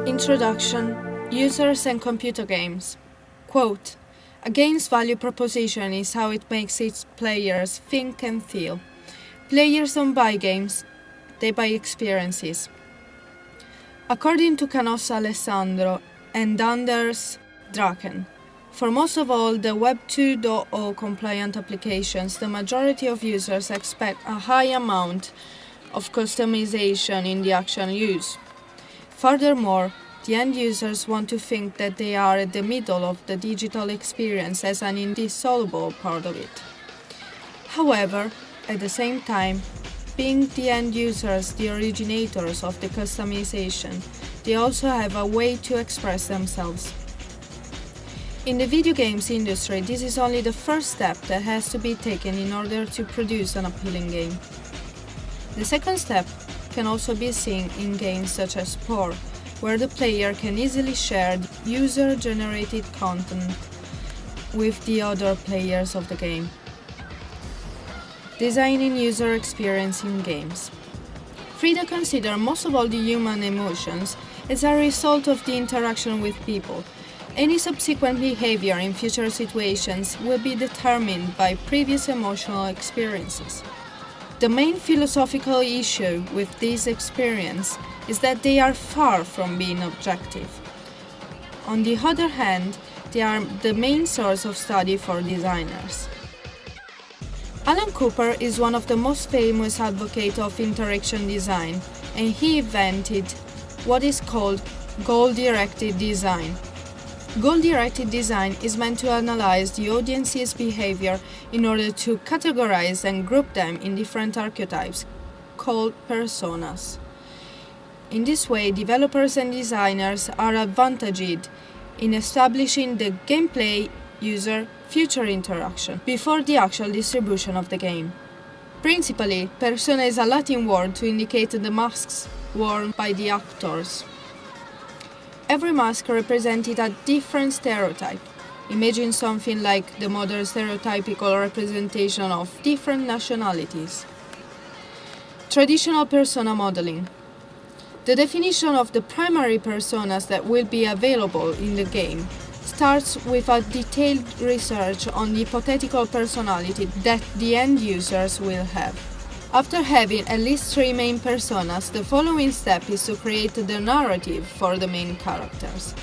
Introduction: Users and computer games. Quote, "A game's value proposition is how it makes its players think and feel. Players don't buy games, they buy experiences." According to Canossa Alessandro and Anders Draken, for most of all the Web 2.0 compliant applications, the majority of users expect a high amount of customization in the actual use. Furthermore, the end users want to think that they are at the middle of the digital experience as an indissoluble part of it. However, at the same time, being the end users the originators of the customization, they also have a way to express themselves. In the video games industry, this is only the first step that has to be taken in order to produce an appealing game. The second step can also be seen in games such as Spore, where the player can easily share user-generated content with the other players of the game. Designing user experience in games. Frida considers most of all the human emotions as a result of the interaction with people. Any subsequent behavior in future situations will be determined by previous emotional experiences. The main philosophical issue with this experience is that they are far from being objective. On the other hand, they are the main source of study for designers. Alan Cooper is one of the most famous advocates of interaction design, and he invented what is called goal-directed design. Goal-directed design is meant to analyze the audience's behavior in order to categorize and group them in different archetypes, called personas. In this way, developers and designers are advantaged in establishing the gameplay user-future interaction before the actual distribution of the game. Principally, persona is a Latin word to indicate the masks worn by the actors. Every mask represented a different stereotype. Imagine something like the modern stereotypical representation of different nationalities. Traditional persona modeling. The definition of the primary personas that will be available in the game starts with a detailed research on the hypothetical personality that the end users will have. After having at least 3 main personas, the following step is to create the narrative for the main characters.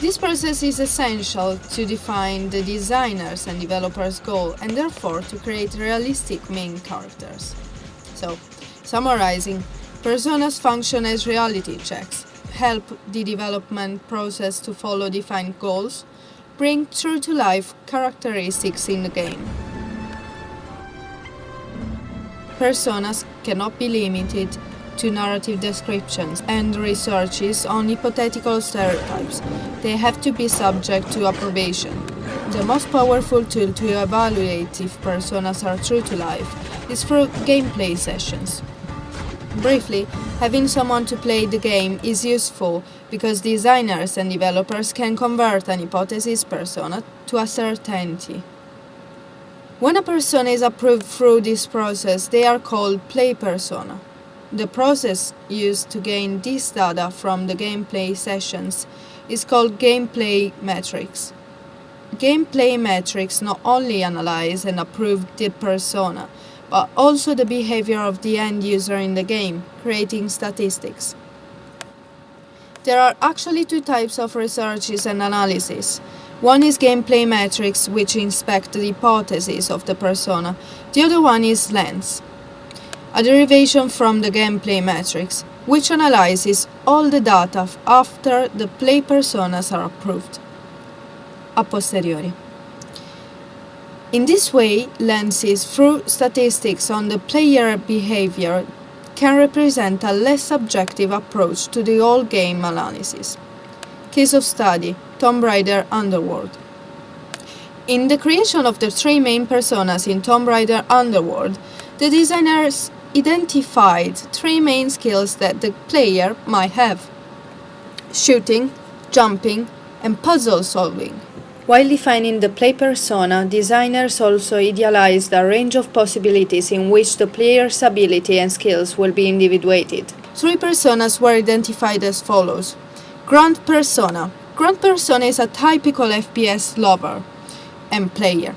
This process is essential to define the designer's and developer's goal and therefore to create realistic main characters. So, summarizing, personas function as reality checks, help the development process to follow defined goals, bring true-to-life characteristics in the game. Personas cannot be limited to narrative descriptions and researches on hypothetical stereotypes. They have to be subject to approbation. The most powerful tool to evaluate if personas are true to life is through gameplay sessions. Briefly, having someone to play the game is useful because designers and developers can convert an hypothesis persona to a certainty. When a persona is approved through this process, they are called play persona. The process used to gain this data from the gameplay sessions is called gameplay metrics. Gameplay metrics not only analyze and approve the persona, but also the behavior of the end user in the game, creating statistics. There are actually 2 types of researches and analysis. One is gameplay metrics, which inspect the hypothesis of the persona. The other one is lens, a derivation from the gameplay metrics, which analyzes all the data after the play personas are approved, a posteriori. In this way, lenses through statistics on the player behavior can represent a less subjective approach to the whole game analysis. Case of study: Tomb Raider Underworld. In the creation of the 3 main personas in Tomb Raider Underworld, the designers identified three main skills that the player might have: shooting, jumping, and puzzle solving. While defining the play persona, designers also idealized a range of possibilities in which the player's ability and skills will be individuated. Three personas were identified as follows. Grunt persona. Grunt persona is a typical FPS lover and player.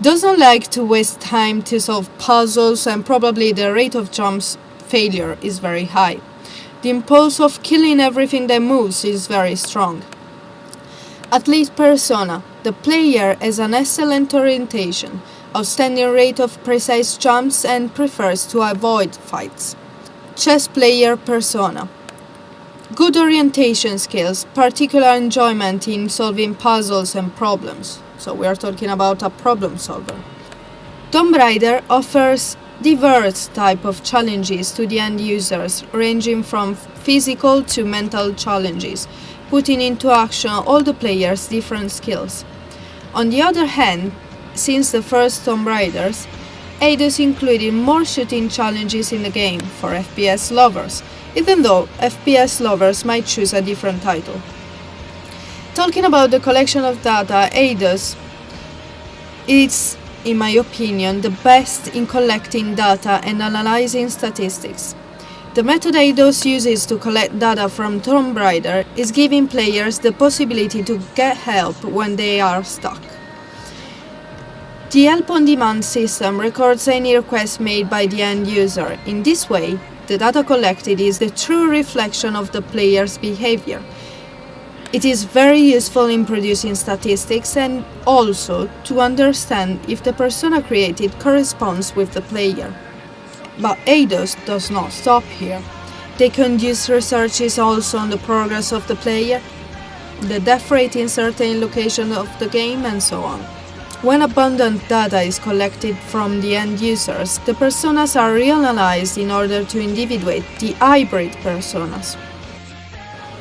Doesn't like to waste time to solve puzzles, and probably the rate of jumps failure is very high. The impulse of killing everything that moves is very strong. Athlete persona. The player has an excellent orientation, outstanding rate of precise jumps, and prefers to avoid fights. Chess player persona. Good orientation skills, particular enjoyment in solving puzzles and problems. So we are talking about a problem solver. Tomb Raider offers diverse type of challenges to the end users, ranging from physical to mental challenges, putting into action all the players' different skills. On the other hand, since the first Tomb Raiders, Eidos included more shooting challenges in the game for FPS lovers, even though FPS lovers might choose a different title. Talking about the collection of data, Eidos is, in my opinion, the best in collecting data and analyzing statistics. The method Eidos uses to collect data from Tomb Raider is giving players the possibility to get help when they are stuck. The Help on Demand system records any request made by the end user. In this way, the data collected is the true reflection of the player's behavior. It is very useful in producing statistics and also to understand if the persona created corresponds with the player. But Eidos does not stop here. They conduce researches also on the progress of the player, the death rate in certain locations of the game, and so on. When abundant data is collected from the end users, the personas are reanalyzed in order to individuate the hybrid personas.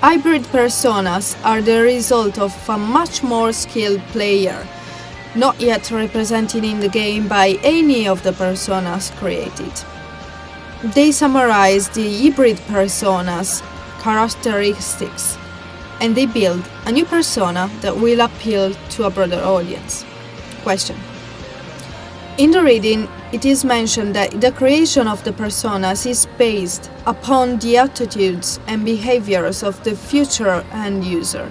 Hybrid personas are the result of a much more skilled player, not yet represented in the game by any of the personas created. They summarize the hybrid personas' characteristics, and they build a new persona that will appeal to a broader audience. Question. In the reading, it is mentioned that the creation of the personas is based upon the attitudes and behaviors of the future end user.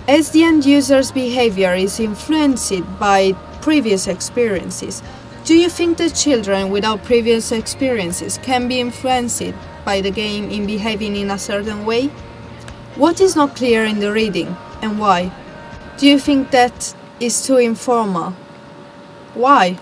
As the end user's behavior is influenced by previous experiences, do you think that children without previous experiences can be influenced by the game in behaving in a certain way? What is not clear in the reading, and why? Do you think that is too informal? Why?